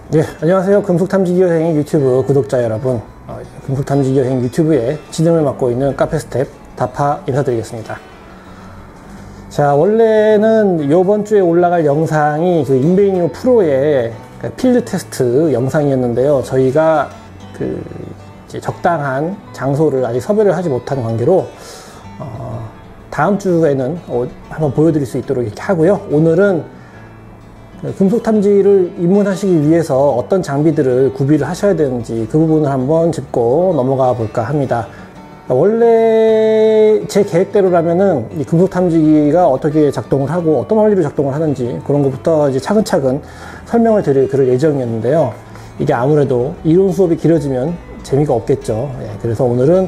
네, 안녕하세요. 금속탐지기 여행 유튜브 구독자 여러분. 금속탐지기 여행 유튜브의 진행을 맡고 있는 카페스텝 다파 인사드리겠습니다. 자, 원래는 이번 주에 올라갈 영상이 그 인베이니오 프로의 필드 테스트 영상이었는데요. 저희가 이제 적당한 장소를 아직 섭외를 하지 못한 관계로 다음 주에는 한번 보여드릴 수 있도록 이렇게 하고요. 오늘은 금속 탐지를 입문하시기 위해서 어떤 장비들을 구비를 하셔야 되는지 그 부분을 한번 짚고 넘어가 볼까 합니다. 원래 제 계획대로라면은 이 금속 탐지기가 어떻게 작동을 하고 어떤 원리로 작동을 하는지 그런 것부터 이제 차근차근 설명을 드릴 그럴 예정이었는데요. 이게 아무래도 이론 수업이 길어지면 재미가 없겠죠. 그래서 오늘은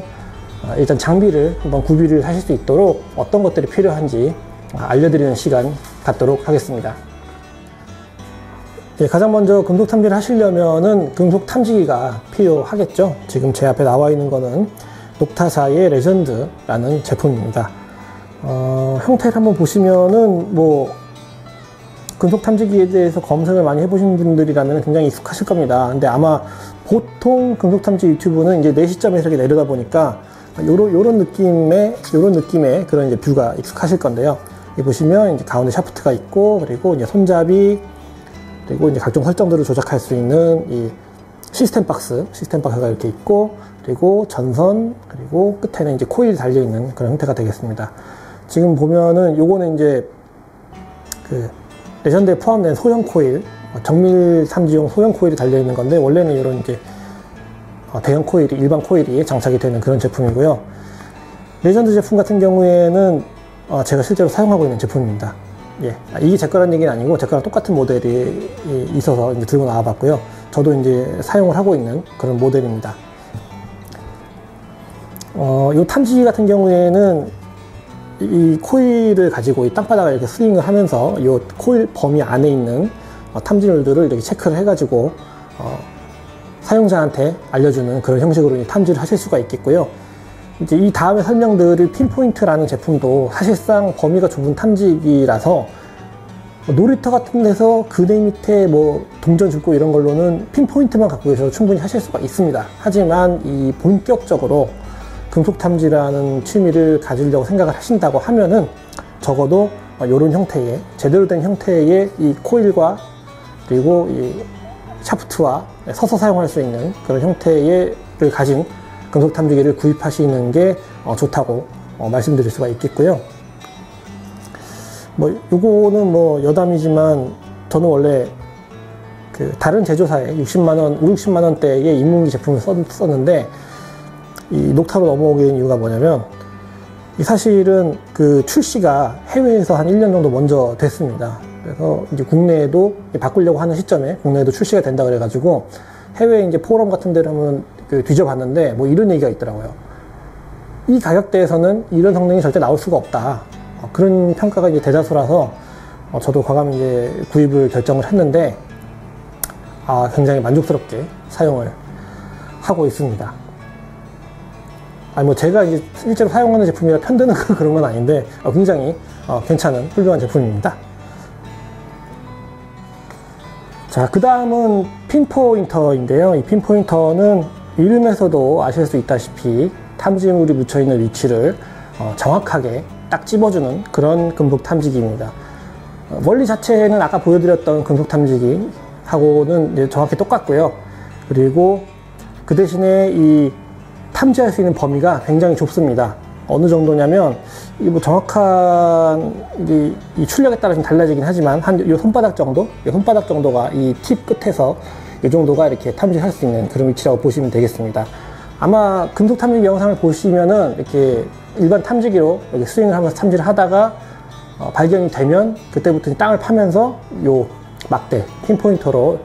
일단 장비를 한번 구비를 하실 수 있도록 어떤 것들이 필요한지 알려드리는 시간 갖도록 하겠습니다. 가장 먼저 금속 탐지를 하시려면은 금속 탐지기가 필요하겠죠. 지금 제 앞에 나와 있는 거는 녹타사의 레전드라는 제품입니다. 형태를 한번 보시면은 금속 탐지기에 대해서 검색을 많이 해보신 분들이라면 굉장히 익숙하실 겁니다. 근데 아마 보통 금속 탐지 유튜브는 이제 내 시점에서 이렇게 내려다 보니까 요런 느낌의 그런 이제 뷰가 익숙하실 건데요. 여기 보시면 이제 가운데 샤프트가 있고, 그리고 이제 손잡이, 그리고 이제 각종 설정들을 조작할 수 있는 이 시스템 박스가 이렇게 있고, 그리고 전선, 그리고 끝에는 이제 코일이 달려있는 그런 형태가 되겠습니다. 지금 보면은 요거는 이제 레전드에 포함된 소형 코일, 정밀 탐지용 소형 코일이 달려있는 건데, 원래는 이런 이제 대형 코일이, 일반 코일이 장착이 되는 그런 제품이고요. 레전드 제품 같은 경우에는 제가 실제로 사용하고 있는 제품입니다. 이게 제 거란 얘기는 아니고 제 거랑 똑같은 모델이 있어서 이제 들고 나와 봤고요. 저도 이제 사용을 하고 있는 그런 모델입니다. 이 탐지기 같은 경우에는 이 코일을 가지고 이 땅바닥을 이렇게 스윙을 하면서 이 코일 범위 안에 있는 탐지물들을 이렇게 체크를 해가지고 사용자한테 알려주는 그런 형식으로 탐지를 하실 수가 있겠고요. 이제 이 다음에 설명드릴 핀포인트라는 제품도 사실상 범위가 좁은 탐지기라서 놀이터 같은 데서 그네 밑에 동전 줍고 이런 걸로는 핀포인트만 갖고 계셔도 충분히 하실 수가 있습니다. 하지만 이 본격적으로 금속 탐지라는 취미를 가지려고 생각을 하신다고 하면은 적어도 이런 형태의, 제대로 된 형태의 이 코일과 그리고 이 샤프트와 서서 사용할 수 있는 그런 형태를 가진 금속 탐지기를 구입하시는 게 좋다고 말씀드릴 수가 있겠고요. 요거는 여담이지만 저는 원래 다른 제조사에 60만 원대의 인문기 제품을 썼는데 이 녹타로 넘어오게 된 이유가 뭐냐면 사실은 출시가 해외에서 한 1년 정도 먼저 됐습니다. 그래서 이제 국내에도 바꾸려고 하는 시점에 국내에도 출시가 된다 그래가지고 해외 이제 포럼 같은 데를 한번 뒤져봤는데 이런 얘기가 있더라고요. 이 가격대에서는 이런 성능이 절대 나올 수가 없다. 그런 평가가 이제 대다수라서 저도 과감히 이제 구입을 결정을 했는데 굉장히 만족스럽게 사용을 하고 있습니다. 제가 이제 실제로 사용하는 제품이라 편드는 그런 건 아닌데 굉장히 괜찮은 훌륭한 제품입니다. 자, 그 다음은 핀포인터인데요. 이 핀포인터는 이름에서도 아실 수 있다시피 탐지물이 묻혀있는 위치를 정확하게 딱 집어주는 그런 금속 탐지기입니다. 원리 자체는 아까 보여드렸던 금속 탐지기하고는 이제 정확히 똑같고요. 그리고 그 대신에 이 탐지할 수 있는 범위가 굉장히 좁습니다. 어느 정도냐면 이게 정확한 이 출력에 따라 좀 달라지긴 하지만 요 손바닥 정도가 이 팁 끝에서 이 정도가 이렇게 탐지할 수 있는 그런 위치라고 보시면 되겠습니다. 아마 금속 탐지기 영상을 보시면은 이렇게 일반 탐지기로 이렇게 스윙을 하면서 탐지를 하다가 발견이 되면 그때부터 땅을 파면서 요 막대 핀포인터로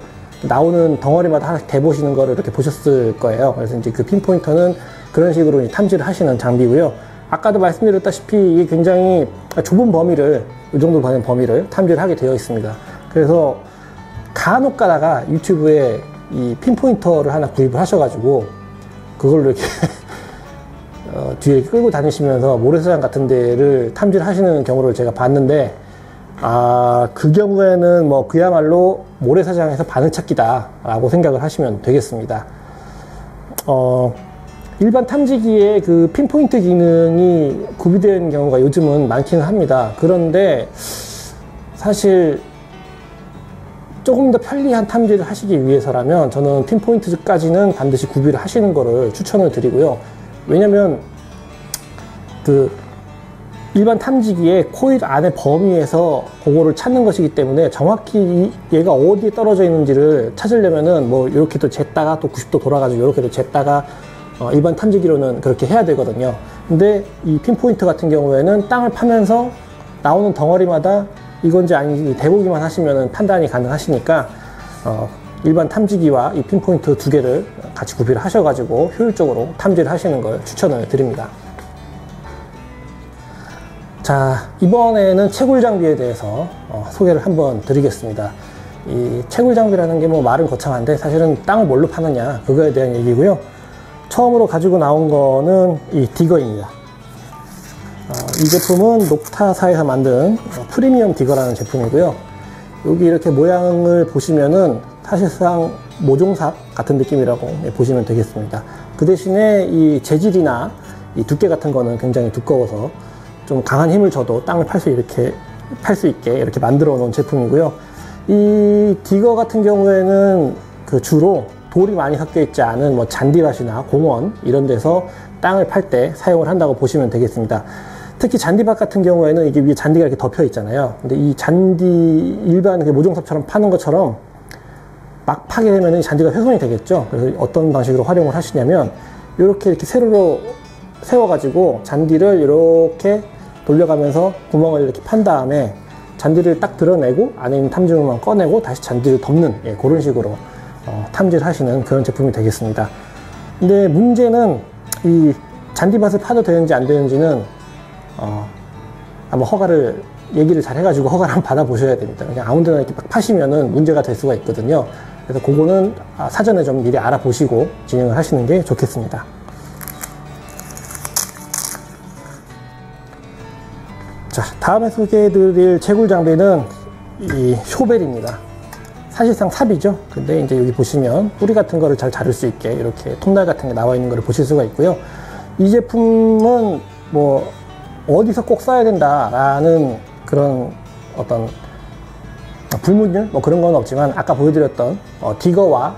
나오는 덩어리마다 하나씩 대보시는 거를 이렇게 보셨을 거예요. 그래서 이제 그 핀포인터는 그런 식으로 탐지를 하시는 장비고요. 아까도 말씀드렸다시피 이게 굉장히 좁은 범위를, 이 정도 되는 범위를 탐지를 하게 되어 있습니다. 그래서 간혹 가다가 유튜브에 이 핀포인터를 하나 구입을 하셔가지고 그걸로 이렇게 뒤에 끌고 다니시면서 모래사장 같은 데를 탐지를 하시는 경우를 제가 봤는데 그 경우에는 뭐 그야말로 모래사장에서 바늘찾기다 라고 생각을 하시면 되겠습니다. 일반 탐지기에 그 핀포인트 기능이 구비되어 있는 경우가 요즘은 많기는 합니다. 그런데 사실 조금 더 편리한 탐지를 하시기 위해서라면 저는 핀포인트까지는 반드시 구비를 하시는 거를 추천을 드리고요. 왜냐면 그 일반 탐지기의 코일 안의 범위에서 그거를 찾는 것이기 때문에 정확히 얘가 어디에 떨어져 있는지를 찾으려면은 뭐 이렇게 또 쟀다가 또 90도 돌아가지고 이렇게 또 쟀다가 일반 탐지기로는 그렇게 해야 되거든요. 근데 이 핀포인트 같은 경우에는 땅을 파면서 나오는 덩어리마다 이건지 아닌지 대보기만 하시면 판단이 가능하시니까 일반 탐지기와 이 핀포인트 두 개를 같이 구비를 하셔가지고 효율적으로 탐지를 하시는 걸 추천을 드립니다. 자, 이번에는 채굴 장비에 대해서 소개를 한번 드리겠습니다. 이 채굴 장비라는 게 뭐 말은 거창한데 사실은 땅을 뭘로 파느냐 그거에 대한 얘기고요. 처음으로 가지고 나온 거는 이 디거입니다. 이 제품은 녹타사에서 만든 프리미엄 디거라는 제품이고요. 여기 이렇게 모양을 보시면은 사실상 모종삽 같은 느낌이라고 보시면 되겠습니다. 그 대신에 이 재질이나 이 두께 같은 거는 굉장히 두꺼워서 좀 강한 힘을 줘도 땅을 팔 수 있게 이렇게 만들어 놓은 제품이고요. 이 디거 같은 경우에는 그 주로 돌이 많이 섞여 있지 않은 뭐 잔디밭이나 공원 이런 데서 땅을 팔 때 사용을 한다고 보시면 되겠습니다. 특히 잔디밭 같은 경우에는 이게 위에 잔디가 이렇게 덮여 있잖아요. 근데 이 잔디 일반 모종삽처럼 파는 것처럼 막 파게 되면 잔디가 훼손이 되겠죠. 그래서 어떤 방식으로 활용을 하시냐면 이렇게 세로로 세워가지고 잔디를 이렇게 돌려가면서 구멍을 이렇게 판 다음에 잔디를 딱 드러내고 안에 있는 탐지물만 꺼내고 다시 잔디를 덮는 그런 식으로 탐지를 하시는 그런 제품이 되겠습니다. 근데 문제는 이 잔디밭을 파도 되는지 안 되는지는 한번 얘기를 잘 해가지고 허가를 한번 받아보셔야 됩니다. 그냥 아무 데나 이렇게 막 파시면은 문제가 될 수가 있거든요. 그래서 그거는 사전에 좀 미리 알아보시고 진행을 하시는 게 좋겠습니다. 자, 다음에 소개해드릴 채굴 장비는 이 쇼벨입니다. 사실상 삽이죠. 근데 이제 여기 보시면 뿌리 같은 거를 잘 자를 수 있게 이렇게 통날 같은 게 나와 있는 걸 보실 수가 있고요. 이 제품은 뭐 어디서 꼭 써야 된다라는 그런 어떤 불문율 뭐 그런 건 없지만 아까 보여드렸던 디거와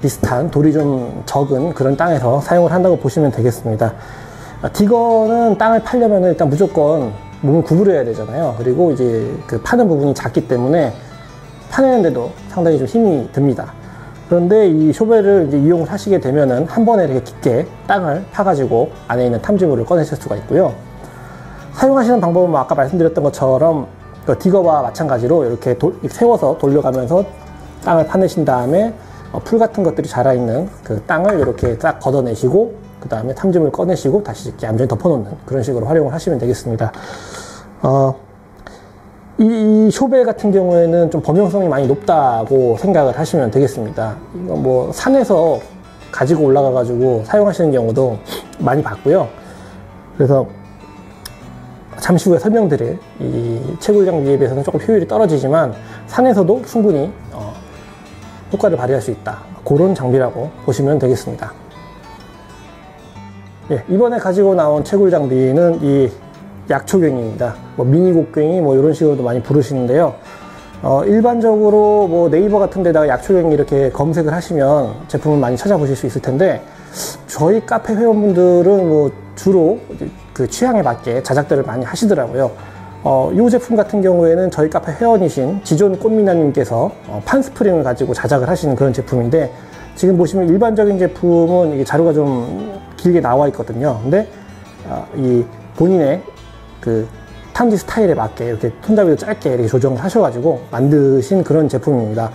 비슷한 돌이 좀 적은 그런 땅에서 사용을 한다고 보시면 되겠습니다. 디거는 땅을 파려면 일단 무조건 몸을 구부려야 되잖아요. 그리고 이제 그 파는 부분이 작기 때문에 파내는데도 상당히 좀 힘이 듭니다. 그런데 이 쇼벨을 이제 이용을 하시게 되면은 한 번에 이렇게 깊게 땅을 파가지고 안에 있는 탐지물을 꺼내실 수가 있고요. 사용하시는 방법은 뭐 아까 말씀드렸던 것처럼 그 디거와 마찬가지로 이렇게 세워서 돌려가면서 땅을 파내신 다음에 풀 같은 것들이 자라있는 그 땅을 이렇게 딱 걷어내시고 그 다음에 탐지물 꺼내시고 다시 이렇게 얌전히 덮어놓는 그런 식으로 활용을 하시면 되겠습니다. 이 쇼벨 같은 경우에는 좀 범용성이 많이 높다고 생각을 하시면 되겠습니다. 이거 뭐 산에서 가지고 올라가 가지고 사용하시는 경우도 많이 봤고요. 그래서 잠시 후에 설명드릴 이 채굴 장비에 비해서는 조금 효율이 떨어지지만 산에서도 충분히 효과를 발휘할 수 있다. 그런 장비라고 보시면 되겠습니다. 예, 이번에 가지고 나온 채굴 장비는 이 약초괭이입니다. 뭐 미니 곡괭이 뭐 이런 식으로도 많이 부르시는데요. 일반적으로 뭐 네이버 같은 데다가 약초괭이 이렇게 검색을 하시면 제품을 많이 찾아보실 수 있을 텐데 저희 카페 회원분들은 뭐 주로 그 취향에 맞게 자작들을 많이 하시더라고요. 이 제품 같은 경우에는 저희 카페 회원이신 지존 꽃미나님께서 판스프링을 가지고 자작을 하시는 그런 제품인데 지금 보시면 일반적인 제품은 이게 자루가 좀 길게 나와 있거든요. 근데 이 본인의 그 탐지 스타일에 맞게 이렇게 손잡이도 짧게 이렇게 조정을 하셔가지고 만드신 그런 제품입니다.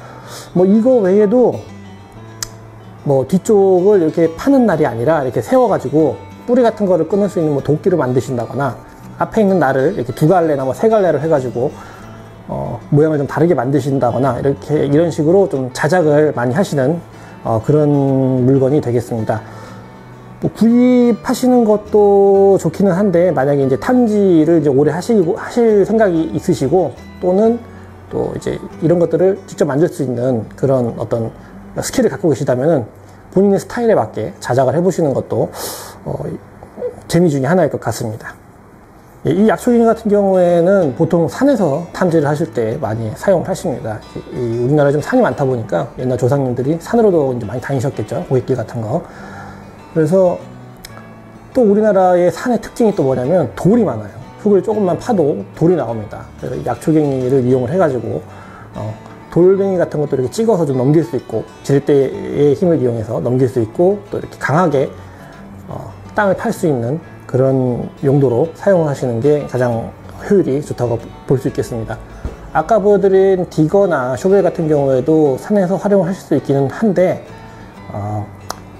뭐 이거 외에도 뭐 뒤쪽을 이렇게 파는 날이 아니라 이렇게 세워가지고 뿌리 같은 거를 끊을 수 있는 뭐 도끼를 만드신다거나 앞에 있는 날을 이렇게 두 갈래나 뭐 세 갈래로 해가지고 모양을 좀 다르게 만드신다거나 이런 식으로 좀 자작을 많이 하시는 그런 물건이 되겠습니다. 뭐 구입하시는 것도 좋기는 한데, 만약에 이제 탐지를 이제 오래 하실 생각이 있으시고, 또는 또 이제 이런 것들을 직접 만들 수 있는 그런 어떤 스킬을 갖고 계시다면은 본인의 스타일에 맞게 자작을 해보시는 것도 재미 중에 하나일 것 같습니다. 이 약초갱이 같은 경우에는 보통 산에서 탐지를 하실 때 많이 사용을 하십니다. 우리나라에 좀 산이 많다 보니까 옛날 조상님들이 산으로도 이제 많이 다니셨겠죠. 고갯길 같은 거. 그래서 또 우리나라의 산의 특징이 또 뭐냐면 돌이 많아요. 흙을 조금만 파도 돌이 나옵니다. 그래서 약초갱이를 이용을 해가지고 돌멩이 같은 것도 이렇게 찍어서 좀 넘길 수 있고, 지렛대의 힘을 이용해서 넘길 수 있고, 또 이렇게 강하게 땅을 팔 수 있는 그런 용도로 사용하시는 게 가장 효율이 좋다고 볼 수 있겠습니다. 아까 보여드린 디거나 쇼벨 같은 경우에도 산에서 활용을 하실 수 있기는 한데,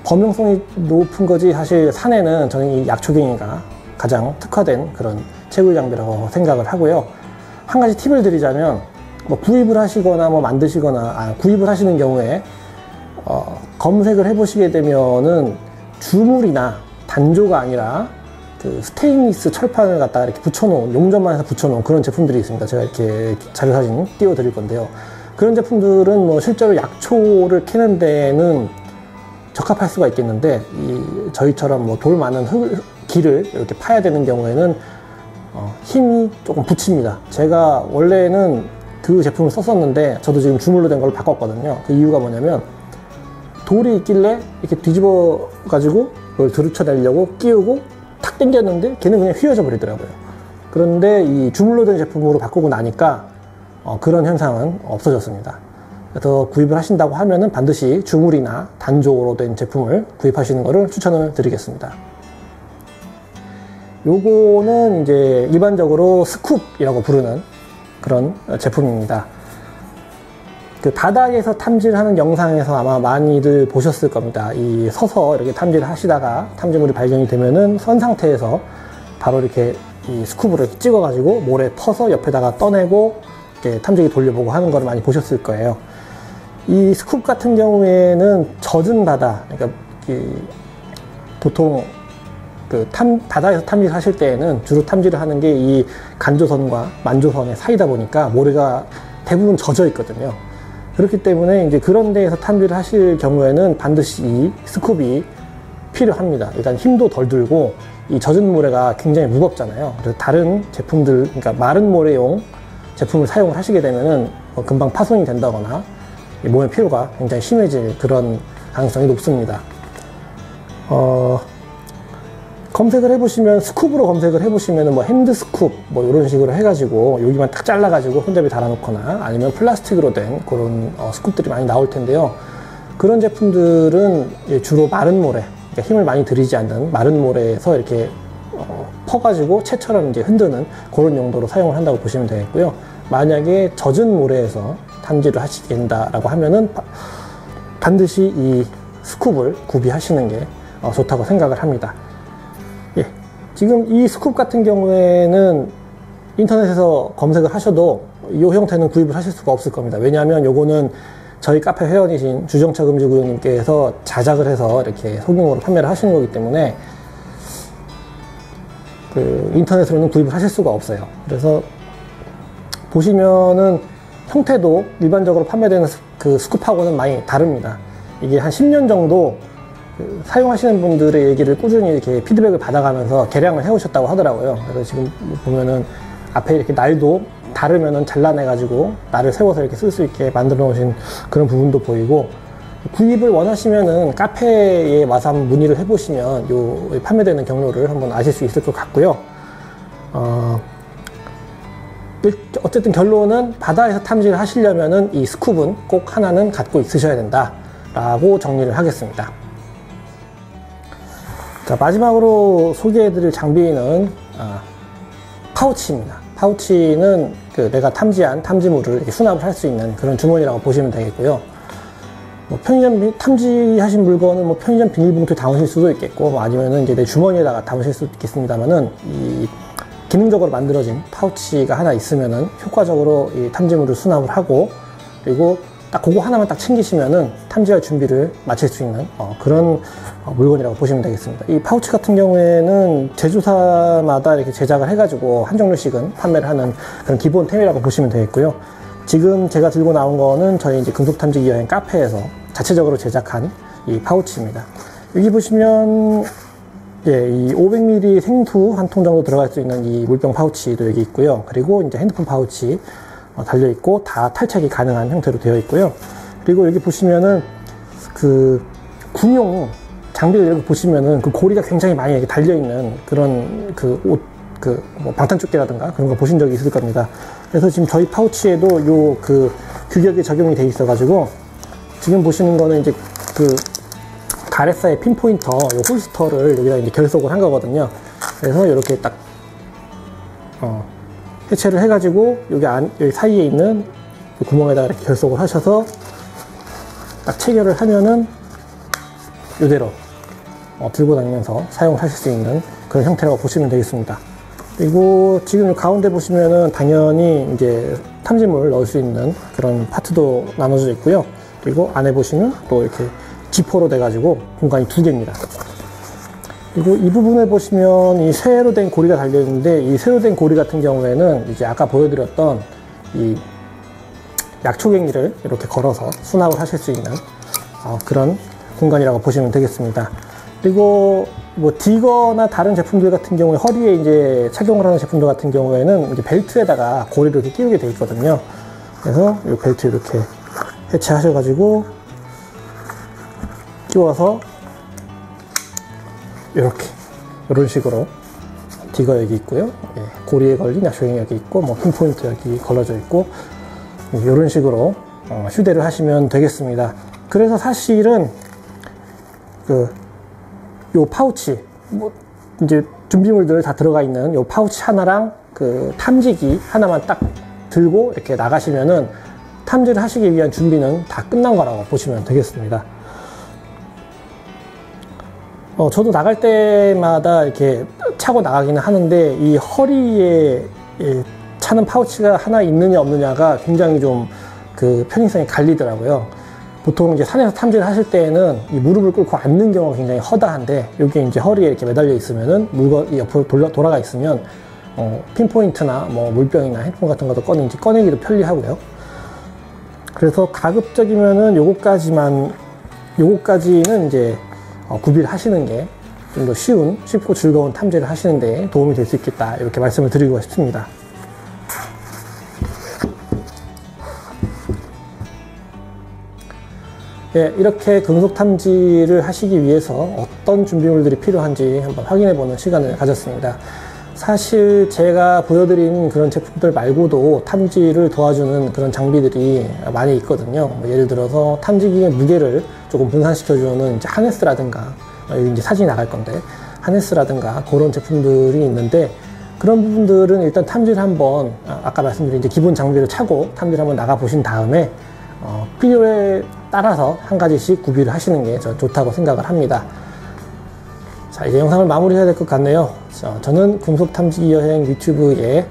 범용성이 높은 거지, 사실 산에는 저는 이 약초갱이가 가장 특화된 그런 채굴 장비라고 생각을 하고요. 한 가지 팁을 드리자면, 뭐 구입을 하시거나 뭐 만드시거나, 구입을 하시는 경우에 검색을 해보시게 되면은 주물이나 단조가 아니라 그 스테인리스 철판을 갖다가 이렇게 붙여놓은, 용접만해서 붙여놓은 그런 제품들이 있습니다. 제가 이렇게 자료사진 띄워드릴 건데요. 그런 제품들은 뭐 실제로 약초를 캐는 데는 적합할 수가 있겠는데, 저희처럼 뭐 돌 많은 길을 이렇게 파야 되는 경우에는 힘이 조금 붙입니다. 제가 원래는 그 제품을 썼었는데, 저도 지금 주물로 된 걸로 바꿨거든요. 그 이유가 뭐냐면, 돌이 있길래 이렇게 뒤집어 가지고 그걸 들쳐내려고 끼우고 탁 당겼는데 걔는 그냥 휘어져 버리더라고요. 그런데 이 주물로 된 제품으로 바꾸고 나니까 그런 현상은 없어졌습니다. 그래서 구입을 하신다고 하면은 반드시 주물이나 단조로 된 제품을 구입하시는 것을 추천을 드리겠습니다. 요거는 이제 일반적으로 스쿱이라고 부르는 그런 제품입니다. 그 바닥에서 탐지를 하는 영상에서 아마 많이들 보셨을 겁니다. 이 서서 이렇게 탐지를 하시다가 탐지물이 발견이 되면은 선 상태에서 바로 이렇게 이 스쿱으로 이렇게 찍어가지고 모래 퍼서 옆에다가 떠내고 이렇게 탐지기 돌려보고 하는 거를 많이 보셨을 거예요. 이 스쿱 같은 경우에는 젖은 바다, 그러니까 보통 그 바다에서 탐지를 하실 때에는 주로 탐지를 하는 게 이 간조선과 만조선의 사이다 보니까 모래가 대부분 젖어 있거든요. 그렇기 때문에 이제 그런 데에서 탐지를 하실 경우에는 반드시 이 스쿱이 필요합니다. 일단 힘도 덜 들고 이 젖은 모래가 굉장히 무겁잖아요. 그래서 다른 제품들, 그러니까 마른 모래용 제품을 사용을 하시게 되면은 금방 파손이 된다거나 몸의 피로가 굉장히 심해질 그런 가능성이 높습니다. 검색을 해보시면, 스쿱으로 검색을 해보시면 뭐 핸드 스쿱 뭐 이런 식으로 해가지고 여기만 딱 잘라가지고 손잡이 달아놓거나 아니면 플라스틱으로 된 그런 스쿱들이 많이 나올 텐데요. 그런 제품들은 주로 마른 모래, 그러니까 힘을 많이 들이지 않는 마른 모래에서 이렇게 퍼가지고 채처럼 이제 흔드는 그런 용도로 사용을 한다고 보시면 되겠고요. 만약에 젖은 모래에서 탐지를 하시게 된다라고 하면은 반드시 이 스쿱을 구비하시는 게 좋다고 생각을 합니다. 예, 지금 이 스쿱 같은 경우에는 인터넷에서 검색을 하셔도 이 형태는 구입을 하실 수가 없을 겁니다. 왜냐하면 요거는 저희 카페 회원이신 주정차 금지구역님께서 자작을 해서 이렇게 소규모로 판매를 하시는 거기 때문에 그 인터넷으로는 구입을 하실 수가 없어요. 그래서 보시면은 형태도 일반적으로 판매되는 그 스쿱하고는 많이 다릅니다. 이게 한 10년 정도 사용하시는 분들의 얘기를 꾸준히 이렇게 피드백을 받아가면서 개량을 해오셨다고 하더라고요. 그래서 지금 보면은 앞에 이렇게 날도 다르면은 잘라내가지고 날을 세워서 이렇게 쓸 수 있게 만들어 놓으신 그런 부분도 보이고, 구입을 원하시면은 카페에 와서 한번 문의를 해보시면 요 판매되는 경로를 한번 아실 수 있을 것 같고요. 어쨌든 결론은 바다에서 탐지를 하시려면은 이 스쿱은 꼭 하나는 갖고 있으셔야 된다 라고 정리를 하겠습니다. 자, 마지막으로 소개해드릴 장비는 파우치입니다. 파우치는 그 내가 탐지한 탐지물을 이렇게 수납을 할 수 있는 그런 주머니라고 보시면 되겠고요. 뭐 편의점 탐지하신 물건은 뭐 편의점 비닐봉투에 담으실 수도 있겠고, 뭐 아니면은 이제 내 주머니에다가 담으실 수도 있겠습니다만은, 이 기능적으로 만들어진 파우치가 하나 있으면은 효과적으로 이 탐지물을 수납을 하고, 그리고 딱 그거 하나만 딱 챙기시면은 탐지할 준비를 마칠 수 있는 그런 물건이라고 보시면 되겠습니다. 이 파우치 같은 경우에는 제조사마다 이렇게 제작을 해가지고 한 종류씩은 판매를 하는 그런 기본템이라고 보시면 되겠고요. 지금 제가 들고 나온 거는 저희 이제 금속탐지기 여행 카페에서 자체적으로 제작한 이 파우치입니다. 여기 보시면 예, 이 500ml 생수 한 통 정도 들어갈 수 있는 이 물병 파우치도 여기 있고요. 그리고 이제 핸드폰 파우치 달려 있고 다 탈착이 가능한 형태로 되어 있고요. 그리고 여기 보시면은 그 군용 장비를 이렇게 보시면은 그 고리가 굉장히 많이 이렇게 달려 있는 그런 그 옷, 뭐 방탄조끼라든가 그런 거 보신 적이 있을 겁니다. 그래서 지금 저희 파우치에도 요 그 규격이 적용이 돼 있어 가지고 지금 보시는 거는 이제 그 가레사의 핀포인터 요 홀스터를 여기다 이제 결속을 한 거거든요. 그래서 이렇게 딱 해체를 해가지고 여기 사이에 있는 구멍에다가 이렇게 결속을 하셔서 딱 체결을 하면은 이대로 들고 다니면서 사용을 하실 수 있는 그런 형태라고 보시면 되겠습니다. 그리고 지금 가운데 보시면은 당연히 이제 탐지물 넣을 수 있는 그런 파트도 나눠져 있고요. 그리고 안에 보시면 또 이렇게 지퍼로 돼가지고 공간이 두 개입니다. 그리고 이 부분에 보시면 이 쇠로 된 고리가 달려 있는데 이 쇠로 된 고리 같은 경우에는 이제 아까 보여드렸던 이 약초갱이를 이렇게 걸어서 수납을 하실 수 있는 그런 공간이라고 보시면 되겠습니다. 그리고 뭐 디거나 다른 제품들 같은 경우에 허리에 이제 착용을 하는 제품들 같은 경우에는 이제 벨트에다가 고리를 이렇게 끼우게 되어 있거든요. 그래서 이 벨트 이렇게 해체하셔가지고 끼워서 이런 식으로 디거 여기 있고요. 예, 고리에 걸린 약초갱이 여기 있고 뭐 핀포인트 여기 걸러져 있고 이런 식으로 휴대를 하시면 되겠습니다. 그래서 사실은 요 파우치 뭐 이제 준비물들 다 들어가 있는 요 파우치 하나랑 그 탐지기 하나만 딱 들고 이렇게 나가시면은 탐지를 하시기 위한 준비는 다 끝난 거라고 보시면 되겠습니다. 저도 나갈 때마다 이렇게 차고 나가기는 하는데 이 허리에 차는 파우치가 하나 있느냐 없느냐가 굉장히 좀 그 편의성이 갈리더라고요. 보통 이제 산에서 탐지를 하실 때에는 이 무릎을 꿇고 앉는 경우가 굉장히 허다한데 여기 이제 허리에 이렇게 매달려 있으면은 물건이 옆으로 돌아가 있으면 핀포인트나 뭐 물병이나 핸드폰 같은 것도 꺼내기도 편리하고요. 그래서 가급적이면은 요거까지는 이제 구비를 하시는 게 좀 더 쉽고 즐거운 탐지를 하시는데 도움이 될 수 있겠다 이렇게 말씀을 드리고 싶습니다. 예, 이렇게 금속 탐지를 하시기 위해서 어떤 준비물들이 필요한지 한번 확인해 보는 시간을 가졌습니다. 사실 제가 보여드린 그런 제품들 말고도 탐지를 도와주는 그런 장비들이 많이 있거든요. 뭐 예를 들어서 탐지기의 무게를 조금 분산시켜주는 이제 하네스라든가, 여기 이제 사진이 나갈 건데, 하네스라든가 그런 제품들이 있는데, 그런 부분들은 일단 탐지를 한번, 아까 말씀드린 이제 기본 장비를 차고 탐지를 한번 나가 보신 다음에, 필요에 따라서 한 가지씩 구비를 하시는 게 좋다고 생각을 합니다. 자, 이제 영상을 마무리해야 될 것 같네요. 저는 금속탐지기 여행 유튜브의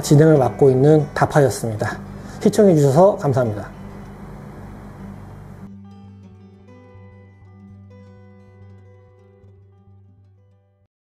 진행을 맡고 있는 다파였습니다. 시청해 주셔서 감사합니다.